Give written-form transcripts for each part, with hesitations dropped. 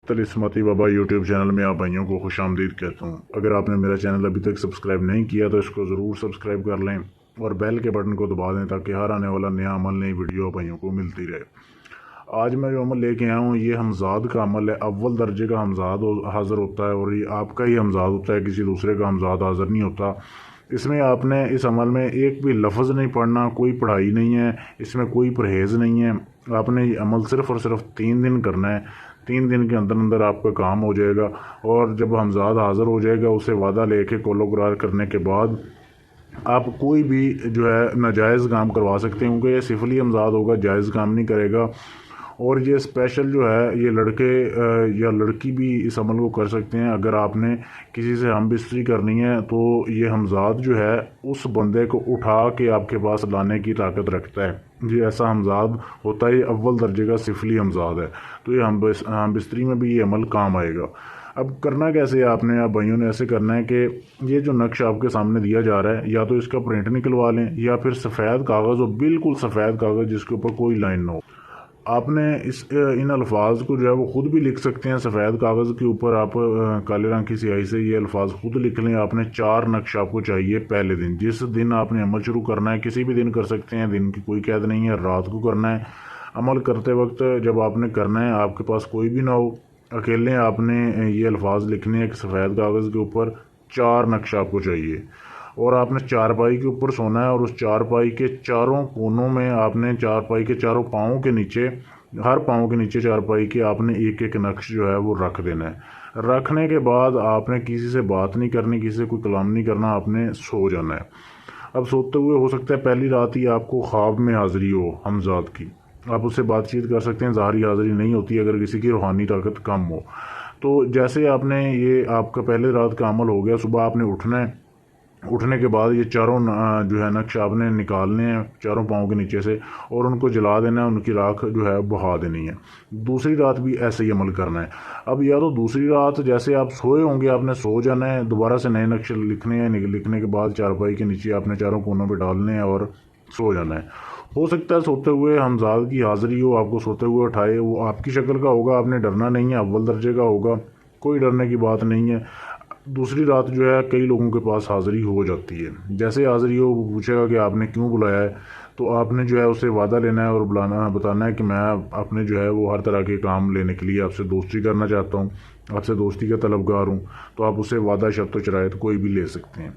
तलिस्मती बाबा YouTube channel में आप भाइयों को खुश आमदीद कहता हूँ। अगर आपने मेरा चैनल अभी तक सब्सक्राइब नहीं किया तो इसको ज़रूर सब्सक्राइब कर लें और बेल के बटन को दबा दें ताकि हर आने वाला नया अमल नई वीडियो भाइयों को मिलती रहे। आज मैं जो अमल लेके आया हूँ ये हमजाद का अमल है। अव्वल दर्जे का हमजाद हाज़िर होता है और ये आपका ही हमजाद होता है, किसी दूसरे का हमजाद हाज़िर नहीं होता। इसमें आपने इस अमल में एक भी लफ्ज़ नहीं पढ़ना, कोई पढ़ाई नहीं है, इसमें कोई परहेज़ नहीं है। आपने ये अमल सिर्फ़ और सिर्फ 3 दिन करना है। 3 दिन के अंदर अंदर आपका काम हो जाएगा और जब हमजाद हाज़िर हो जाएगा उसे वादा लेके कौलो करार करने के बाद आप कोई भी जो है नाजायज़ काम करवा सकते हैं, क्योंकि ये सिफली हमजाद होगा, जायज़ काम नहीं करेगा। और ये स्पेशल जो है ये लड़के या लड़की भी इस अमल को कर सकते हैं। अगर आपने किसी से हम बिस्तरी करनी है तो ये हमजाद जो है उस बंदे को उठा के आपके पास लाने की ताकत रखता है। जी ऐसा हमजाद होता है, ये अव्वल दर्जे का सिफली हमजाद है। तो ये हम बिस्तरी में भी ये अमल काम आएगा। अब करना कैसे है आपने, आप भाइयों ने ऐसे करना है कि ये जो नक्श आपके सामने दिया जा रहा है या तो इसका प्रिंट निकलवा लें या फिर सफ़ेद कागज़ हो, बिल्कुल सफ़ेद कागज़ जिसके ऊपर कोई लाइन ना हो। आपने इन अल्फाज को जो है वो ख़ुद भी लिख सकते हैं। सफ़ेद कागज़ के ऊपर आप काले रंग की स्याही से ये अल्फाज ख़ुद लिख लें। आपने 4 नक्श आपको चाहिए पहले दिन, जिस दिन आपने अमल शुरू करना है। किसी भी दिन कर सकते हैं, दिन की कोई कैद नहीं है, रात को करना है। अमल करते वक्त जब आपने करना है आपके पास कोई भी ना हो, अकेले आपने ये अल्फाज लिखने हैं कि सफ़ेद कागज़ के ऊपर 4 नक्श आपको चाहिए और आपने चारपाई के ऊपर सोना है और उस चारपाई के चारों कोनों में आपने चारपाई के चारों पाँवों के नीचे, हर पाँव के नीचे चारपाई के आपने एक एक नक्श जो है वो रख देना है। रखने के बाद आपने किसी से बात नहीं करनी, किसी से कोई कलाम नहीं करना, आपने सो जाना है। अब सोते हुए हो सकता है पहली रात ही आपको ख्वाब में हाज़िरी हो हमजाद की, आप उससे बातचीत कर सकते हैं। ज़ाहरी हाज़िरी नहीं होती अगर किसी की रूहानी ताकत कम हो। तो जैसे आपने ये आपका पहले रात का अमल हो गया, सुबह आपने उठना है। उठने के बाद ये चारों जो है नक्श आपने निकालने हैं चारों पाँव के नीचे से और उनको जला देना है, उनकी राख जो है बहा देनी है। दूसरी रात भी ऐसे ही अमल करना है। अब या तो दूसरी रात जैसे आप सोए होंगे आपने सो जाना है, दोबारा से नए नक्श लिखने हैं। लिखने के बाद चारपाई के नीचे आपने चारों कोनों पर डालने हैं और सो जाना है। हो सकता है सोते हुए हमजाद की हाज़िरी हो, आपको सोते हुए उठाए, वो आपकी शक्ल का होगा, आपने डरना नहीं है, अव्वल दर्जे का होगा, कोई डरने की बात नहीं है। दूसरी रात जो है कई लोगों के पास हाज़िरी हो जाती है। जैसे हाज़िरी हो वो पूछेगा कि आपने क्यों बुलाया है, तो आपने जो है उससे वादा लेना है और बताना है कि मैं अपने जो है वो हर तरह के काम लेने के लिए आपसे दोस्ती करना चाहता हूँ, आपसे दोस्ती का तलबगार हूँ। तो आप उससे वादा शर्त शराइत कोई भी ले सकते हैं।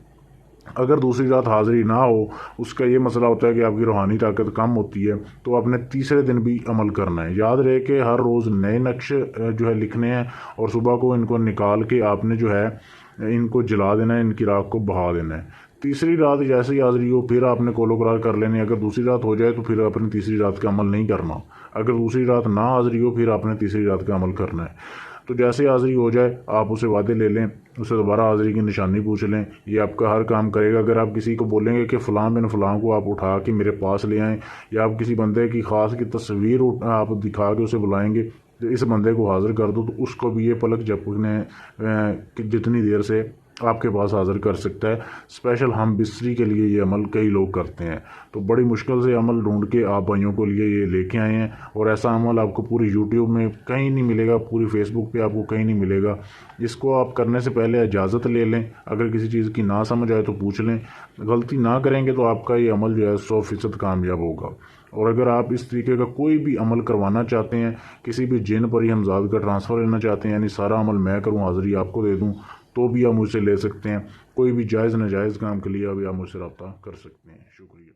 अगर दूसरी रात हाज़िरी ना हो, उसका ये मसला होता है कि आपकी रूहानी ताकत कम होती है, तो आपने तीसरे दिन भी अमल करना है। याद रहे कि हर रोज़ नए नक्श जो है लिखने हैं और सुबह को इनको निकाल के आपने जो है इनको जला देना है, इनकी राख को बहा देना है। तीसरी रात जैसे ही हाज़िरी हो फिर आपने कौलो करार कर लेनी है। अगर दूसरी रात हो जाए तो फिर आपने तीसरी रात का अमल नहीं करना। अगर दूसरी रात ना हाज़िरी हो फिर आपने तीसरी रात का अमल करना है। तो जैसे हाज़िरी हो जाए आप उसे वादे ले लें, उससे दोबारा हाज़िरी की निशानी पूछ लें, ये आपका हर काम करेगा। अगर आप किसी को बोलेंगे कि फ़लाँ बिन फ़लाँ को आप उठा के मेरे पास ले आएँ, या आप किसी बंदे की ख़ास की तस्वीर आप दिखा के उसे बुलाएंगे तो इस बंदे को हाज़िर कर दो, तो उसको भी ये पलक झपकने जितनी देर से आपके पास हाज़िर कर सकता है। स्पेशल हम बिस्तरी के लिए ये अमल कई लोग करते हैं, तो बड़ी मुश्किल से अमल ढूंढ के आप भाइयों को लिए ये लेके आए हैं। और ऐसा अमल आपको पूरी यूट्यूब में कहीं नहीं मिलेगा, पूरी फेसबुक पे आपको कहीं नहीं मिलेगा। इसको आप करने से पहले इजाज़त ले लें, अगर किसी चीज़ की ना समझ आए तो पूछ लें। गलती ना करेंगे तो आपका ये अमल जो है 100% कामयाब होगा। और अगर आप इस तरीके का कोई भी अमल करवाना चाहते हैं, किसी भी जिन पर ही हमजाद का ट्रांसफ़र लेना चाहते हैं, यानी सारा अमल मैं करूँ हाज़िरी आपको दे दूँ, तो भी आप मुझसे ले सकते हैं। कोई भी जायज़ नाजायज़ काम के लिए अभी आप मुझसे रब्ता कर सकते हैं। शुक्रिया।